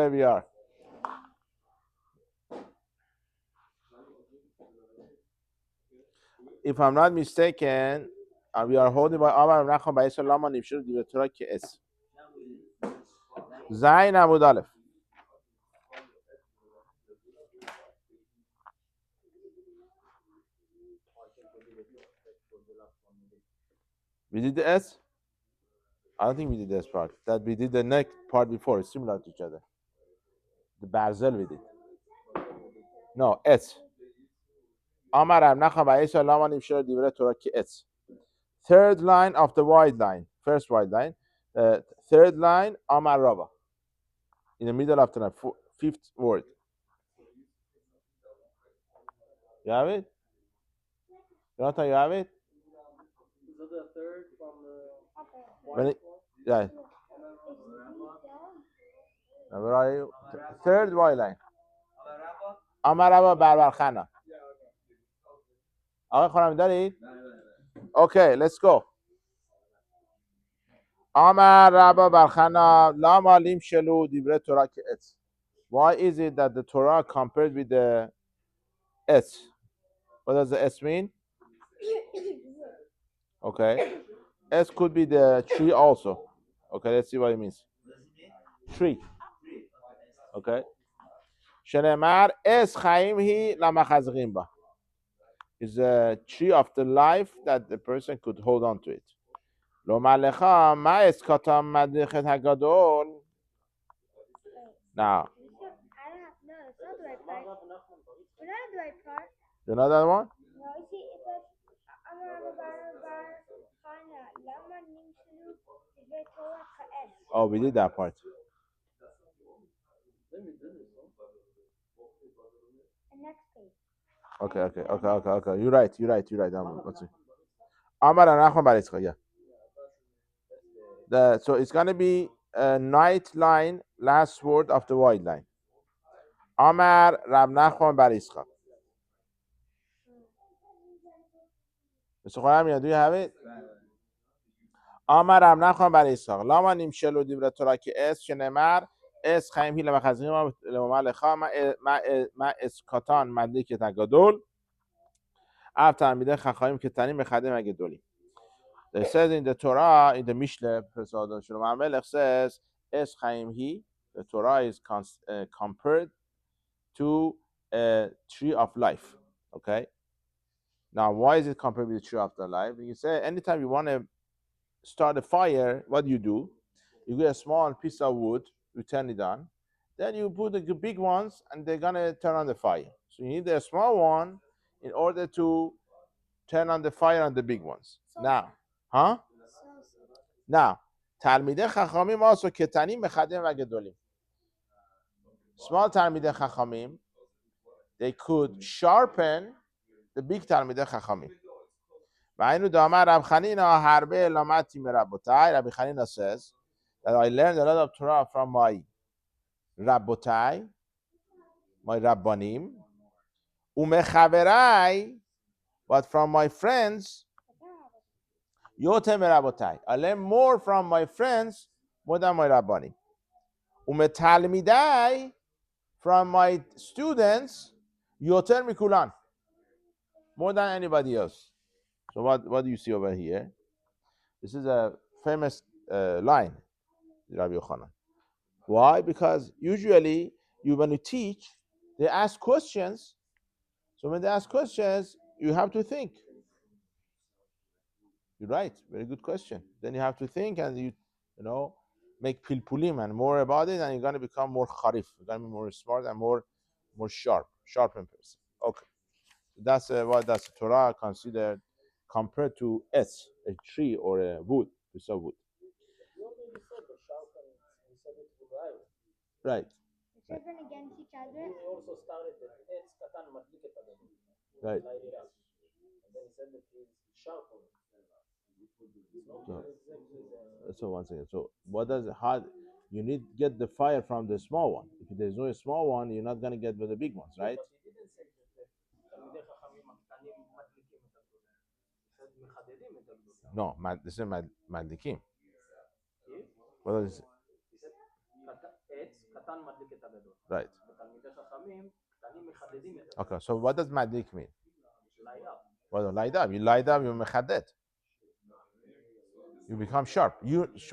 Where we are. If I'm not mistaken, we are holding by Amar Nachman by Yisrael Lama Nifshir Divrei Torah Ke'etz. Zayin Amud Aleph. We did the S? I don't think we did the S part. That we did the next part before. It's similar to each other. The Barzel we did. No, S. Amar Nachman by Yisrael Lama Nifshir Divrei Torah Ke'etz. Third line of the wide line. First wide line. Third line, Amar Rabba. In the middle of the line. Fifth word. You have it? Jonathan, you have it? So the third from the When it, yeah. Now, where are you? Third white line. Amaraba Barbarkhana. Okay, let's go. Amaraba Barkhana Lama Lim Shelu Divrei Torah Ke'etz. Why is it that the Torah compared with the S? What does the S mean? Okay. S could be the tree also. Okay, let's see what it means. Tree. Okay. Shenemar Es Chaim Hi Lamachazrim Ba. Is a tree of the life that the person could hold on to it. Lo malecha ma es katam madlichet hagadol. Now, you know that one? Oh, we did that part. Okay. You're right. Let's see. Amar Anachman Bar Yitzchak, yeah. So it's going to be a night line, last word of the wide line. Amar Rab Nachman Bar Yitzchak. Mr. Choram, do you have it? Amar Rab Nachman Bar Yitzchak. Lama nimshelu divrei Torah ke'es shenemar es chaim hi lemachazrim le'omar lecha ma es katan madlik et hagadol av talmidei chachamim ketanim mechadim hagedolim. It says in the Torah, in the Mishnah, Shlomo HaMelech says, Es Chaim Hi, the Torah is compared to a tree of life. Okay? Now, why is it compared with the tree of the life? You say, anytime you want to start a fire, what do? You get a small piece of wood, you turn it on, then you put the big ones, and they're going to turn on the fire. So you need a small one in order to turn on the fire on the big ones. Now, Now, Talmidei Chachamim also ketanim mechadim v'gedolim. Small Talmidei Chachamim, they could sharpen the big Talmidei Chachamim. V'aynu damar Rab Chanina harbe lamati merabotai. Rabbi Chanina says that I learned a lot of Torah from my Rabbotai, my Rabbanim, umechaverai, but from my friends, yoter merabotai. I learned more from my friends more than my Rabbanim. Umetalmidai, from my students, yoter mikulan, more than anybody else. So what do you see over here? This is a famous line, Rabbi Yochanan. Why? Because usually when you teach, they ask questions. So when they ask questions, you have to think. You're right. Very good question. Then you have to think, and you make pilpulim and more about it, and you're going to become more charif. You're going to be more smart and more sharpened person. Okay. That's what the Torah considered compared to S, a tree or a wood, piece of wood. Right. Against each other. We also started that it's katan madlik et hagadol. Right. And then he said that it's sharpened. So one second. So what does how you need to get the fire from the small one? If there's no small one, you're not gonna get the big ones, right? But he didn't say that תלמידי חכמים הקטנים מדליקים את הגדולים. He said מחדדים את הגדולים. No, this is madlikim. What is it? He said עץ קטן הקטן מדליק את הגדול. Right. ותלמידי חכמים, קטנים מחדדים את זה. Okay, so what does madlik mean? light up. Well, light up. You light up, you mechadet. You become sharp.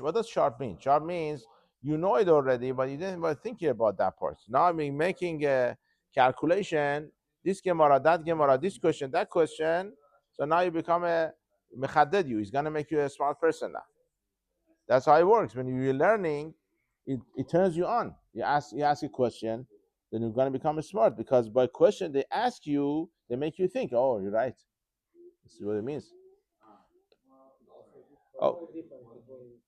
What does sharp mean? Sharp means you know it already, but you didn't even think about that part. Now I'm making a calculation, this Gemara, that Gemara, this question, that question. So now you become a mechadet you. It's going to make you a smart person now. That's how it works. When you're learning, it turns you on. You ask a question, then you're going to become smart, because by question they ask you, they make you think, oh, you're right. This is what it means. Oh. What's the difference between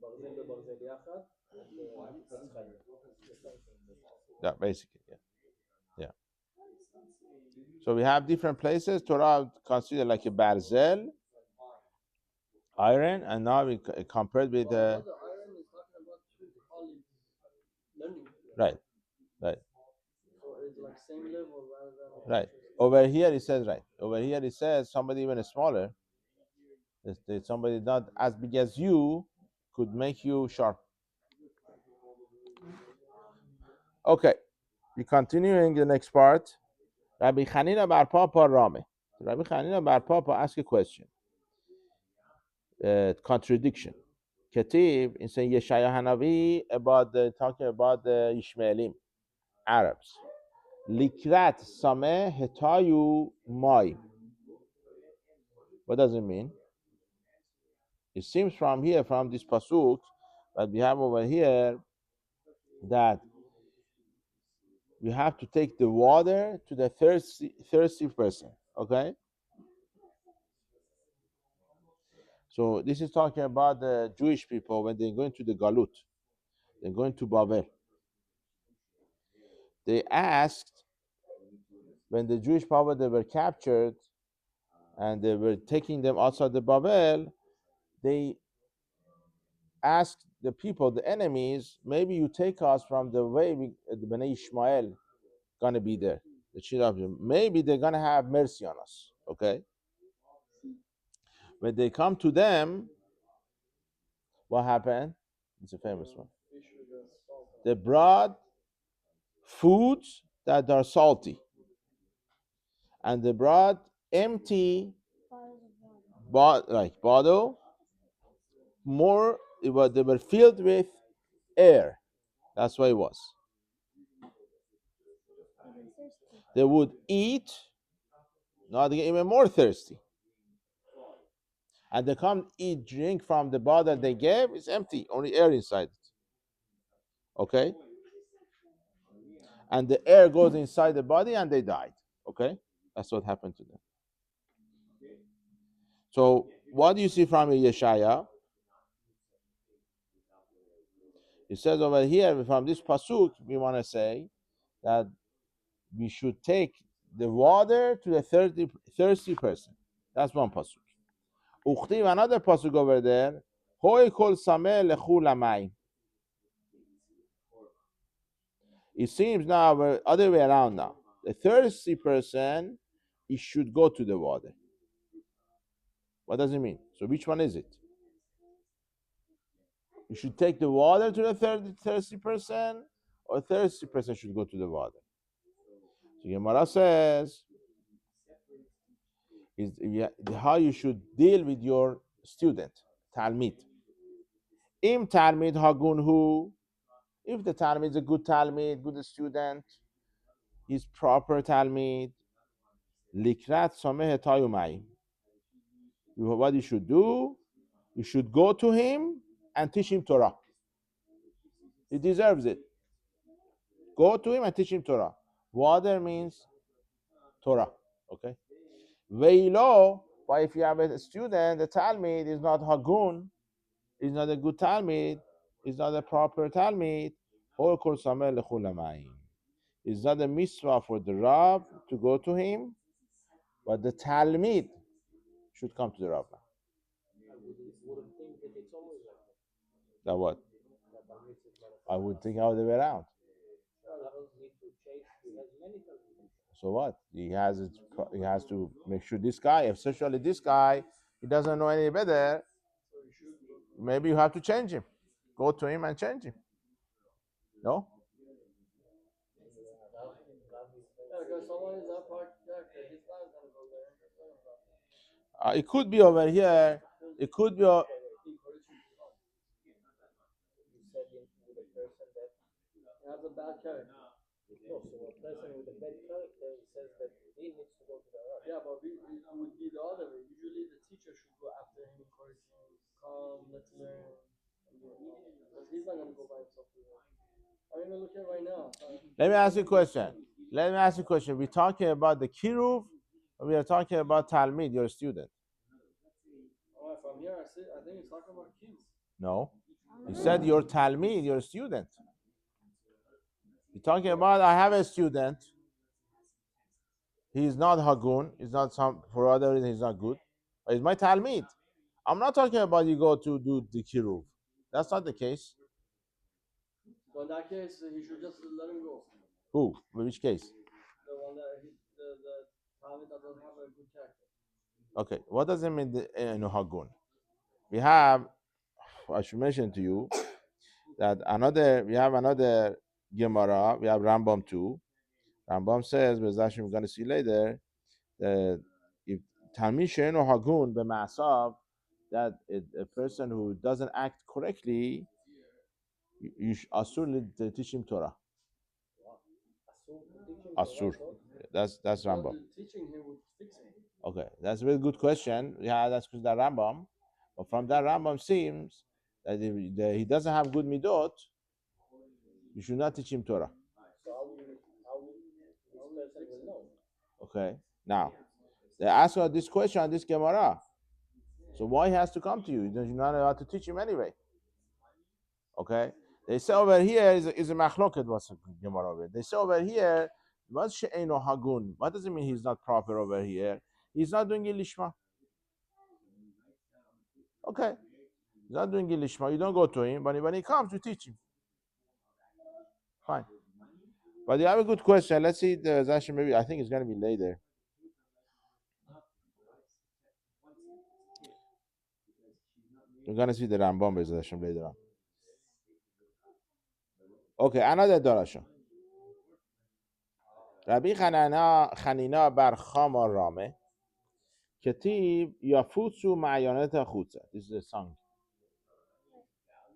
ברזל וברזל יחד and חץ חיים? Yeah, basically, yeah. So we have different places. Torah considered like a barzel, iron, and now we compared with the iron is talking about two colleagues learning. Right. So it's like same level rather than Right. Over here it says right. Over here it says somebody even smaller. Somebody not as big as you could make you sharp. Okay. We continuing the next part. Rabbi Chanina bar Papa Rame. Rabbi Chanina bar Papa asked a question. Contradiction. Ketib in saying Yeshaya Hanavi about talking about the Ishmaelim, Arabs. Likrat sameh hetayu mai. What does it mean? It seems from here, from this pasuk that we have over here, that we have to take the water to the thirsty person. Okay. So this is talking about the Jewish people when they're going to the Galut, they're going to Babel. They asked, when the Jewish people they were captured and they were taking them outside the Babel, they asked the people, the enemies, maybe you take us from the way the Bnei Ishmael gonna be there. The children of Israel. Maybe they're gonna have mercy on us. Okay. When they come to them, what happened? It's a famous one. They brought foods that are salty, and they brought empty bottle. More, they were filled with air. That's what it was. They would eat, now they get even more thirsty. And they come eat, drink from the bottle they gave, it's empty, only air inside it. Okay? And the air goes inside the body and they died. Okay? That's what happened to them. So, what do you see from Yeshaya? It says over here, from this pasuk, we want to say that we should take the water to the thirsty person. That's one pasuk. Uchtiv, another pasuk over there, Hoi kol sameh lechu lamayim. It seems now the other way around now. The thirsty person, he should go to the water. What does it mean? So which one is it? You should take the water to the thirsty person, or thirsty person should go to the water. So Gemara says is how you should deal with your student, Talmud. Im Talmud hagun hu. If the Talmud is a good Talmud, good student, he's proper Talmud. Likrat sameh tayumai. What you should do? You should go to him and teach him Torah. He deserves it. Go to him and teach him Torah. Water means Torah. Okay. Veilo, but if you have a student, the Talmud is not Hagun, is not a good Talmud, is not a proper Talmud, it's not a mitzvah for the Rav to go to him, but the Talmud should come to the Rav. That what? I would think how they were around. So what? He has to make sure this guy, especially this guy, he doesn't know any better. Maybe you have to change him. Go to him and change him. No? because someone is not parked there, his car is gonna go there. It could be over here. It could be. You said with a person that has a bad character. No, so a person with a bad character says that he needs to go to the right. Yeah, but it would be the other way. Usually the teacher should go after him, encourage him, come, let's learn. Because he's not gonna go by himself to learn. I'm even looking right now. Let me ask you a question. We're talking about the kiruv, or we are talking about Talmud, your student? Alright, from here I see. I think he's talking about kids. No. You said your Talmud, your student. You're talking about I have a student. He's not Hagun. He's not some for other reason he's not good. But he's my Talmud. I'm not talking about you go to do the kiruv. That's not the case. So in that case, he should just let him go. Who? Which case? The one that the Talmud that doesn't have a good character. Okay. What does it mean no Hagun? We have, I should mention to you that we have another Gemara. We have Rambam too. Rambam says, we're going to see later, that if Talmid she'eno hagun b'ma'asav, that a person who doesn't act correctly, you asur to teach him Torah. Asur. That's Rambam. Teaching him would fix him. Okay, that's a very good question. Yeah, that's because that Rambam. But from that Rambam seems that if he doesn't have good midot, you should not teach him Torah. So how would this person know? Okay, now they ask her this question on this Gemara. So why he has to come to you? You're not allowed to teach him anyway. Okay, they say over here is a machloket. What's Gemara over? They say over here, what she'eno hagun? What does it mean? He's not proper over here. He's not doing ilishma. Okay, he's not doing ilishma. You don't go to him, but when he comes, you teach him. Fine. But you have a good question. Let's see the Zashin. Maybe I think it's going to be later. We're going to see the Rambam Zashin later on. Okay, another Dorasha. Rabbi Chanina bar Chama Rame. Ketib Yafutsu Ma'ayonet Chutza. This is a song.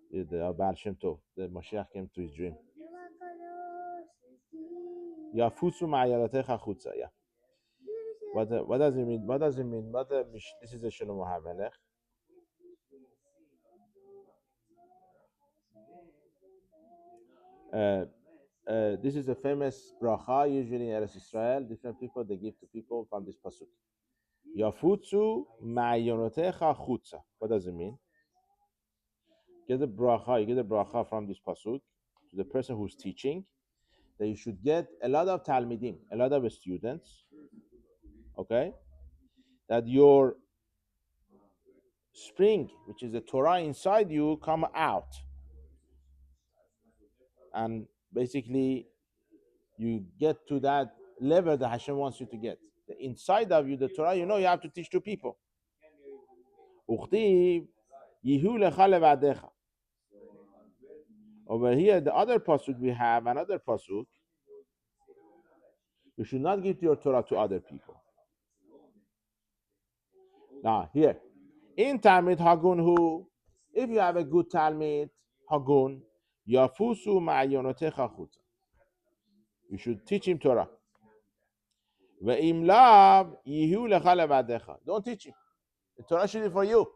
The Baal Shem Tov. The Mashiach came to his dream. Yafutsu Ma'ayonet Chutza. Yeah. What does it mean? What does it mean? This is a Shalom HaMelech. This is a famous bracha, usually in Eretz Israel. Different people, they give to people from this pasuk. Yafutsu ma'ayonotecha chutza. What does it mean? You get a bracha from this pasuk to the person who's teaching, that you should get a lot of talmidim, a lot of students, okay? That your spring, which is the Torah inside you, come out. And basically, you get to that level that Hashem wants you to get. The inside of you, the Torah, you have to teach to people. Over here, the other pasuk we have, another pasuk, you should not give your Torah to other people. Now, here, in Talmud Hagun Hu, if you have a good Talmud Hagun, Yafusu ma'ayonotecha chutza. You should teach him Torah. Ve'im lav yihu lecha levadecha. Don't teach him. The Torah should be for you.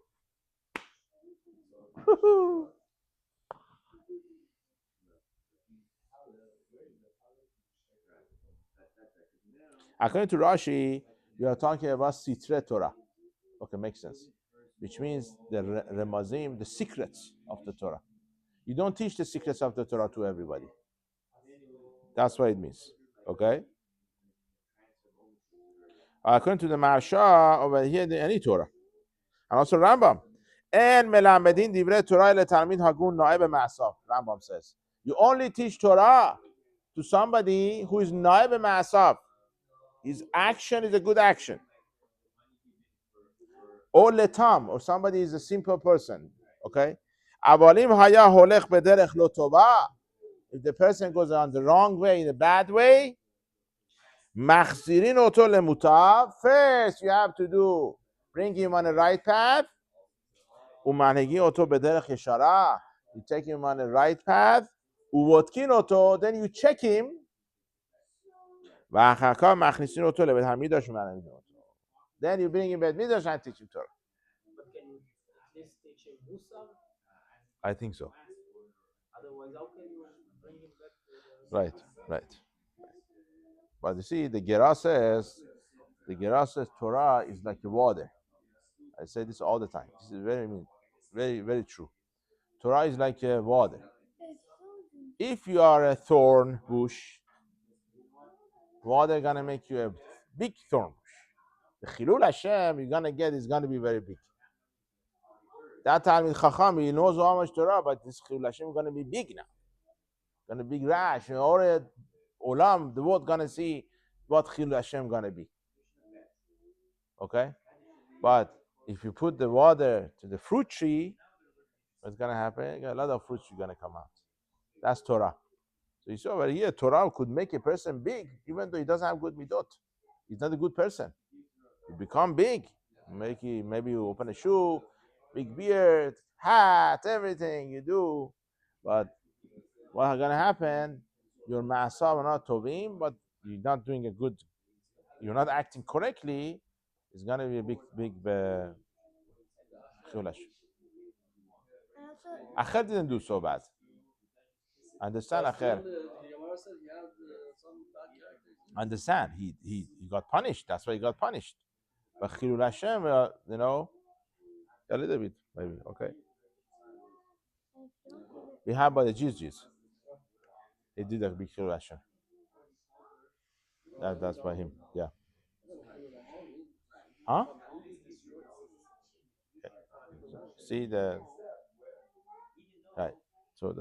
According to Rashi, we are talking about Sitre Torah. Okay, makes sense. Which means the Remazim, the secrets of the Torah. You don't teach the secrets of the Torah to everybody. That's what it means. Okay? According to the Marsha, over here, any Torah. And also Rambam. And Melamedin Divrei Torah le Talmid Hagun Naib Ma'asaf. Rambam says. You only teach Torah to somebody who is Naib Ma'asaf. His action is a good action. Or letam, or somebody is a simple person. Okay? Avalim haya holech bederech lo tova. If the person goes on the wrong way, in a bad way, مخزیرین اوتو لموتا. First, you have to do, bring him on the right path. ومنهگی اوتو به درخ اشاره. You take him on the right path. وودکین اوتو, then you check him. و حقا مخنیسین اوتو لبه همی داشت منهگی اوتو. Then you bring him back midrash and teach him Torah. But can you at least teach him Musar? I think so. Otherwise, how can you bring him back to the Right. But you see, the Gemara says Torah is like the water. I say this all the time. This is very true. Torah is like water. If you are a thorn bush, water gonna make you a big thorn bush. The chilul Hashem you're gonna get is gonna be very big. That time in Chacham, he knows how much Torah, but this chilul Hashem is gonna be big now. Gonna be rash. Or Olam, the world gonna see what chilul Hashem gonna be. Okay, but if you put the water to the fruit tree, what's gonna happen? A lot of fruits are gonna come out. That's Torah. So you see over here, Torah could make a person big, even though he doesn't have good midot. He's not a good person. You become big. Maybe you open a shoe, big beard, hat, everything you do. But what's gonna happen? Your ma'asav are not tovim, but you're not doing a good. You're not acting correctly. It's gonna be a big chulash. Acher didn't do so bad. Understand, Acher? Understand? He got punished. That's why he got punished. But Chilul Hashem, a little bit maybe. Okay. We have by the Jews. They did a big Chilul Hashem. That's by him. Yeah. Huh? See the right. So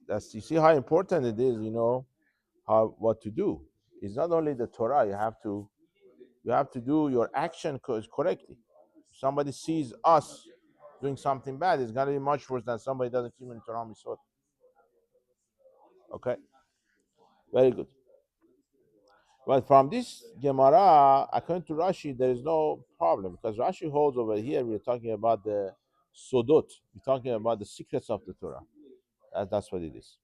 that's you see how important it is. What to do. It's not only the Torah. You have to do your action correctly. If somebody sees us doing something bad, it's gonna be much worse than somebody doesn't keep in Torah mitzvot. Okay. Very good. But from this Gemara, according to Rashi, there is no problem because Rashi holds over here. We're talking about the Sodot. We're talking about the secrets of the Torah. That's what it is.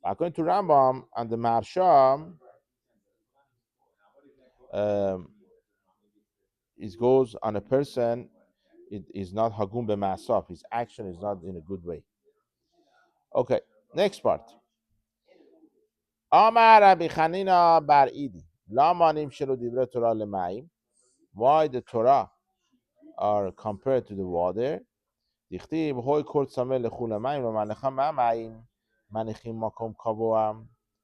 According to Rambam and the Marsha, it goes on a person. It is not hagum b'ma'asaf. His action is not in a good way. Okay, next part. Amar Rabbi Chanina bar Idi. Lama nimshelu divrei Torah lemayim. Why the Torah are compared to the water? Dichtiv hoy kol tzameh lechul hamayim v'manecha ma'amayim manichim makom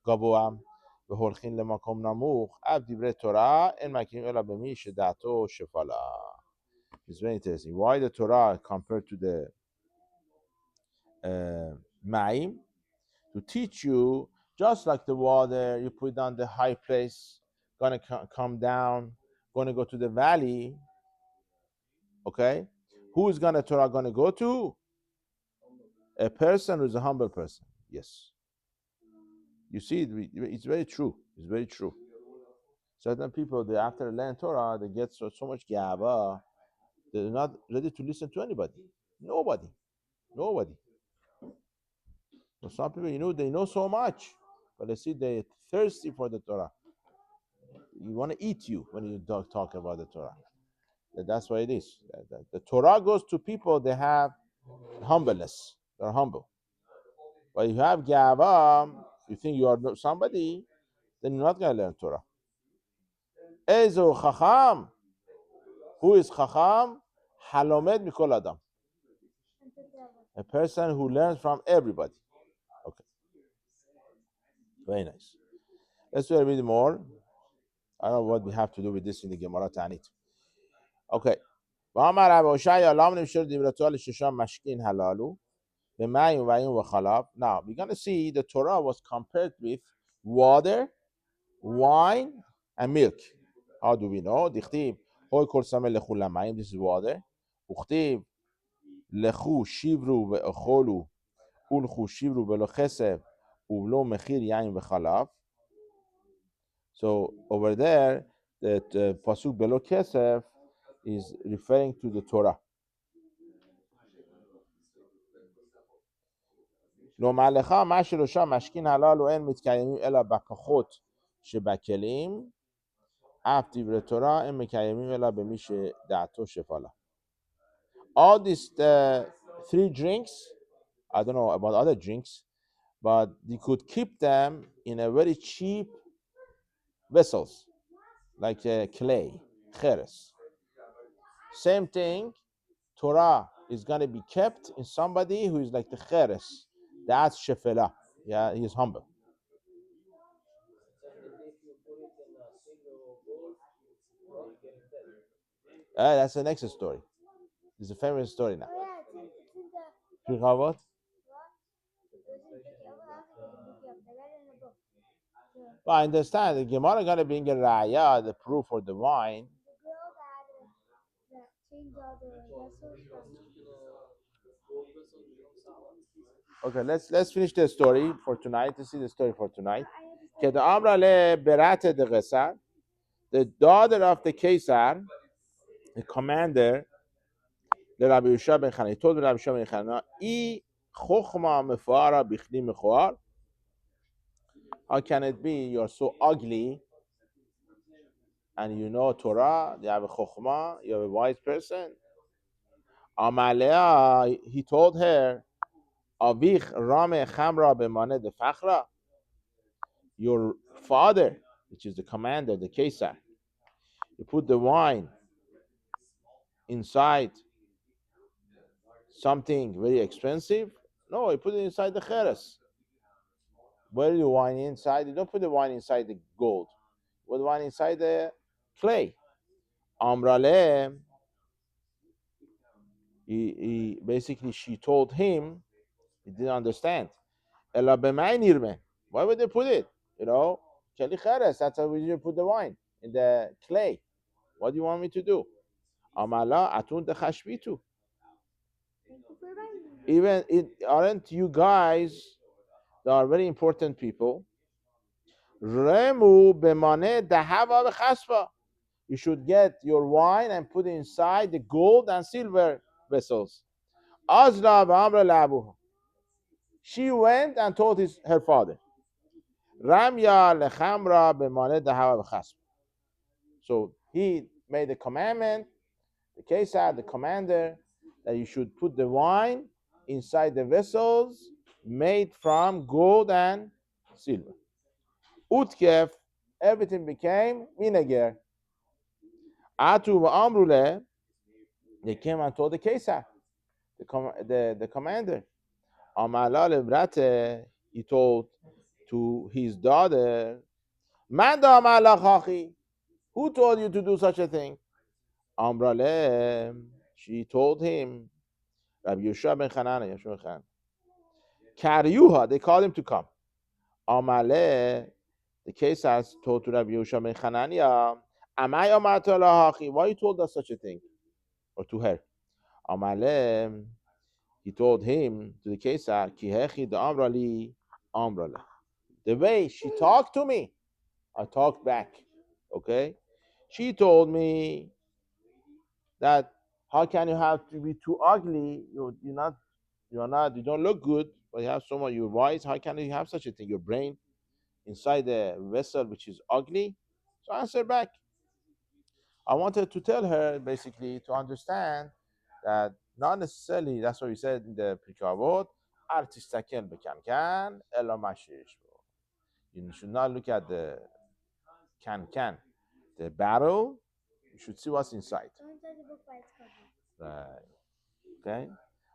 gavoam v'holchin lemakom namuch av divrei Torah en makim ela b'mi shedato shefala. It's very interesting. Why the Torah compared to the ma'im? To teach you, just like the water, you put on the high place, gonna come down, gonna go to the valley. Okay, who is Torah gonna go to? A person who's a humble person. Yes. You see, it's very true. It's very true. Certain people, they after they learn Torah, they get so much gava, they're not ready to listen to anybody. Nobody. So some people, they know so much, but they see they're thirsty for the Torah. You want to eat you when you talk about the Torah. That's why it is. The Torah goes to people, they have humbleness. They're humble. But if you have gava, you think you are somebody, then you're not going to learn Torah. Ezo chacham. Who is chacham? Halomed mikol adam. A person who learns from everybody. Okay. Very nice. Let's read a bit more. I don't know what we have to do with this in the Gemara Ta'anit. Okay. Now we're going to see the Torah was compared with water, wine, and milk. How do we know? Dichtiv, hoy kol sameh lechu lamayim. This is water. Uchtiv, lechu shivru ve'ocholu, unchu shivru ve'lo chesed, Uvlo mechir yain v'chalav. So over there, the pasuk below kesef is referring to the Torah. Lo malecha mashirosha mashkin halal u'en mitkayimim ela bakachot shebakelim af divrei Torah en mikayimim ela b'mi she'da'ato shefala. All these three drinks, I don't know about other drinks, but you could keep them in a very cheap vessels, like clay, cheres. Same thing, Torah is going to be kept in somebody who is like the cheres. That's shefela. Yeah, he is humble. That's the next story. It's a famous story now. Oh yeah, it's in the What? what? It was in Vicky. I read it in a book. Well, I understand. The Gemara going to bring a raya, the proof for the wine. The girl that changed all the vessels from. Okay, let's finish the story for tonight. To see the story for tonight. I The Amrale Berate de Gesar, the daughter of the Kesar, the commander, the Rabbi Yishua ben Chana. He told Rabbi Yishua ben Chana, "I chokhma mefara bichli mechoar." How can it be you're so ugly and you know Torah? You have a chokhmah, you have a wise person. Amalea, he told her, "Avich rame chamra b'mane de fachra." Your father, which is the commander, the Kesar, you put the wine inside something very expensive. No, you put it inside the cheres. Where do you wine inside? You don't put the wine inside the gold. You put the wine inside the clay. Amrale, he basically she told him he didn't understand. Ela b'may nirme. Why would they put it? You know, keli cheres. That's how we put the wine in the clay. What do you want me to do? Amala atun dechashvitu. Even aren't you guys that are very important people? Remu b'mane dahava v'chaspa. You should get your wine and put it inside the gold and silver vessels. Azra v'amra labuha. She went and told her father. Ramya lechamra b'mane dahava v'chaspa. So he made a commandment, the Kesar, the commander, that you should put the wine inside the vessels made from gold and silver. Utkef, everything became vinegar. Atu v'amrule, they came and told the Kesar, the commander. Amala lebrate, he told to his daughter, Manda amala chachi, who told you to do such a thing? Amrale, she told him, Rabbi Yeshua ben Chanana, Yeshua ben Chanana. Karyuha, they called him to come. Amale, the case has told to Rabbi Yeshua ben Chanania, Amay amata lahachi, why you told us such a thing? Or to her. Amale, he told him, to the Kesar, Kihechi the Amrali, Amrale. The way she talked to me, I talked back. Okay? She told me that how can you have to be too ugly? You don't look good, but you have someone you're wise. How can you have such a thing? Your brain inside the vessel which is ugly. So I answered back. I wanted to tell her basically to understand that not necessarily, that's what we said in the Pirkei Avot, artistakel bekankan ela mashish. You should not look at the can, the barrel. You should see what's inside. Don't judge a book by its cover. Right. Okay.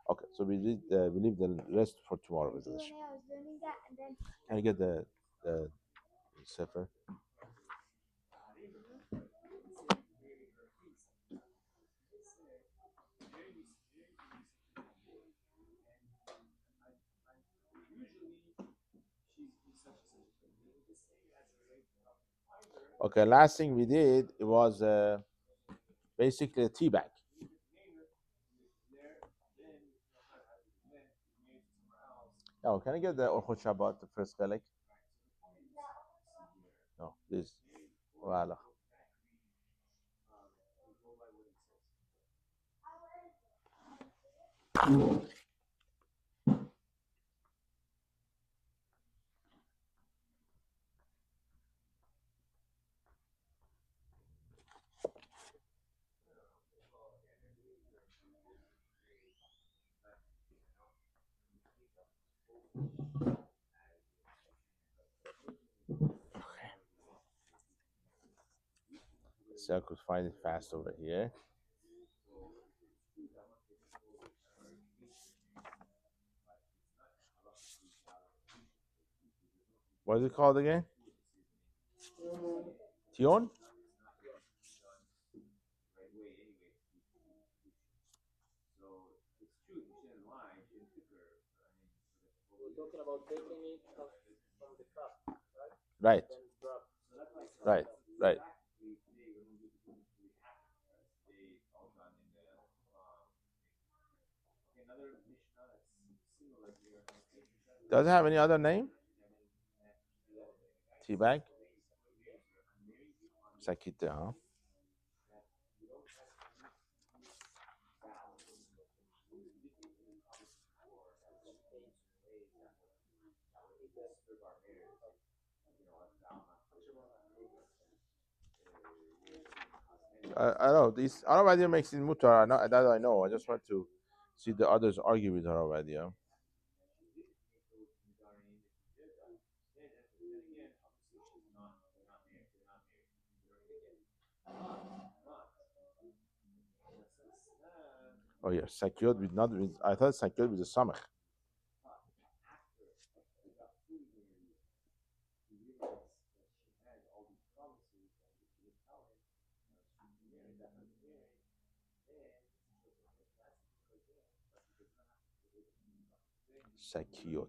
Okay. So we leave the rest for tomorrow. See, when I was learning that, and then Can you get the sefer? Okay. Last thing we did, it was basically a tea bag. Oh, can I get the Orchot Shabbat, the first chelik? No, this. Voila. So I could find it fast over here. What is it called again? Tion? We're talking about taking it from the cup, right? Right, Then drop. right, right. Does it have any other name? Tea bag? Sakita, huh? I don't know. This Arabadia makes it mutar. That I know. I just want to see the others argue with Arabadia. Oh yeah, Sakyot with not with. I thought Sakyot with the samach. Sakyot.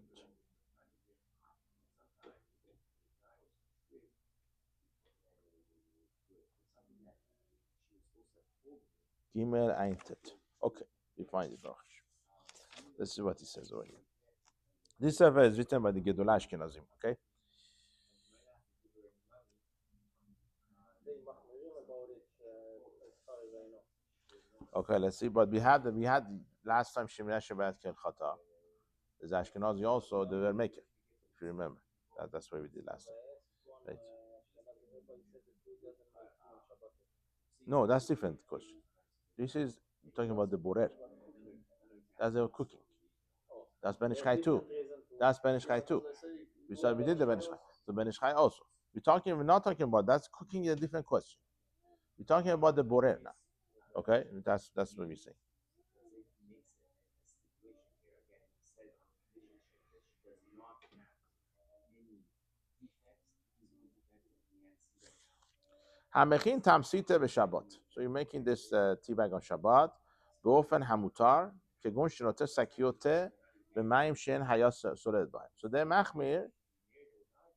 Gimel Aintet. Okay, you find it, Rosh. This is what he says over here. This sefer is written by the Gedolei Ashkenazim. Okay. They mahmirim about it, as far as I know. Okay, let's see. But we had last time Shemina Shabbat Kel Chata. There's Ashkenazi also. They were making, if you remember. That's what we did last time. Right. No, that's different question. This is talking about the borer. That's the cooking. That's Ben Ish Chai too. That's Ben Ish Chai too. We did the Ben Ish Chai. So Ben Ish Chai also. We're not talking about that's cooking is a different question. We're talking about the borer now. Okay? That's what we're saying. Hamechin tamsite b'Shabbat. So you're making this tea bag on Shabbat. באופן המותר, כגון שנוטה סקיותה במים שאין היה סולד בהם. So they're machmir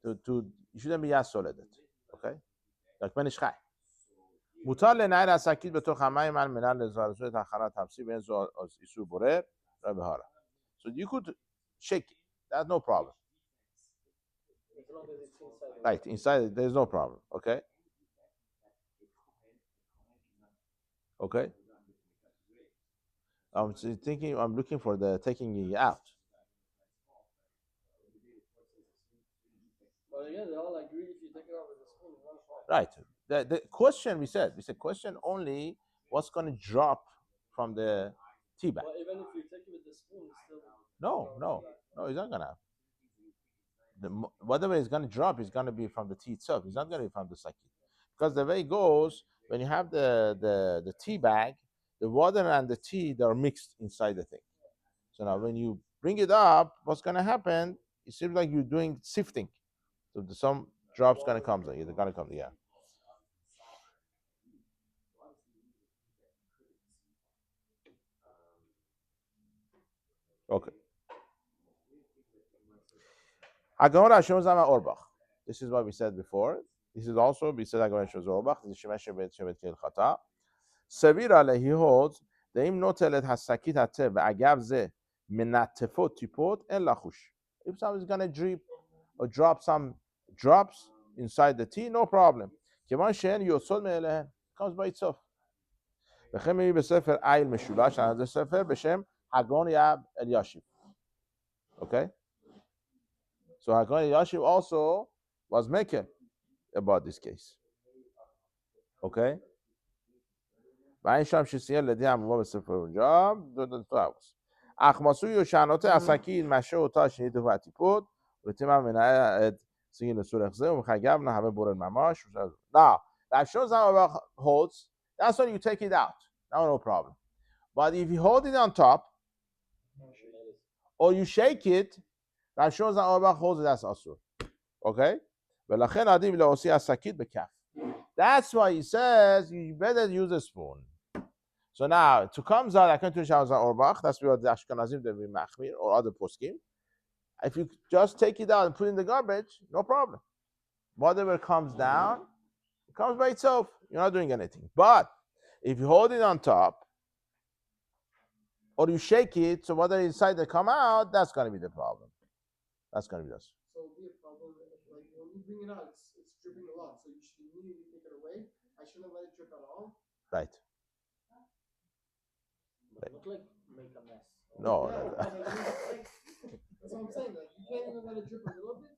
to you shouldn't be as solid. Okay? like Ben Ish Chai. מותר לנער השקית בתוך המים על מנת לזרז את הכנת תמסי בין זו איסור בורר ובהרה. So you could shake it. That's no problem. As long as it's inside. Right, inside there's no problem. Okay? Okay? I'm looking for the taking it out. But again, they all agree if you take it out with a spoon, it's not fine. Right. The question we said question only what's going to drop from the tea bag. But even if you take it with the spoon, it's still. No, it's not gonna. Whatever is gonna drop is gonna be from the tea itself. It's not gonna be from the sakit, because the way it goes when you have the tea bag, the water and the tea they are mixed inside the thing. So now when you bring it up, what's gonna happen? It seems like you're doing sifting. So some drops gonna come. They're gonna come. Yeah. Okay. This is what we said before. This is also we said Agora Shows Orbach. This is Shemesh Shevet Kel Chata. Sevir Ale he holds the im notelet hasakit hatev agav ze menatefot tipot en lachush. If someone's gonna drip or drop some drops inside the tea, no problem. כיוון שאין יוצאות מאליהן, comes by itself. וכן מביא בספר איל משולש, זה ספר בשם הגאון אלישיב. Okay? So הגאון אלישיב also was making about this case. Okay? ואין שם שסייל לדין המובא בספר אונג'ה, דודתו אבוס. אך מסוי ושענותי עסקין משה אותה שניתו והטיפות, ותימה מנהל את סגין לסורך זה, ומחייב נהווה בורן ממש. Now, that shows how holds, that's when you take it out. No problem. But if you hold it on top, or you shake it, that shows how holds it, that's asur. Okay? ולכן עדיף להוציא השקית בכף. That's why he says you better use a spoon. So now, to comes out, I can't tell you Orbach, that's what the Ashkenazim they will machmir or other poskim. If you just take it out and put it in the garbage, no problem. Whatever comes down, it comes by itself. You're not doing anything. But if you hold it on top, or you shake it, so whatever inside that come out, that's going to be the problem. That's going to be this. So it would be a problem if, like, when you bring it out, it's dripping a lot. So you should immediately take it away. I shouldn't let it drip at all. Right. But look like make a mess. No. Yeah, that's what I'm saying. Like, you can't even let it drip a little bit.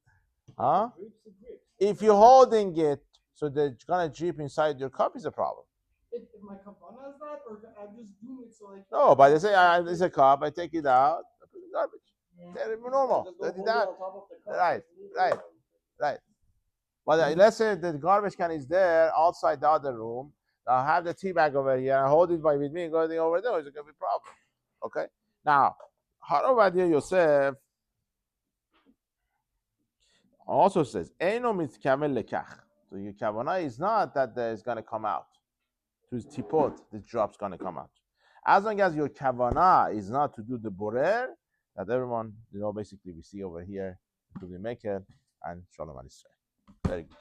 Huh? It drips, it drips. If you're holding it, so that it's going to drip inside your cup is a problem. If my kavanah is that, or I'm just doing it so like. No, but they say it's a cup. I take it out. I put it in the garbage. They're normal. Let it down. Right. But let's say the garbage can is there outside the other room. I'll have the tea bag over here. I hold it with me and go over there. It's going to be a problem. Okay. Now, Harav Yosef also says, "Eino mitkavel lekach." So your kavanah is not that it's going to come out. To his tipot, the drop's going to come out. As long as your kavanah is not to do the borer, that everyone, basically we see over here, to the maker and Shalom Alisrael. Very good.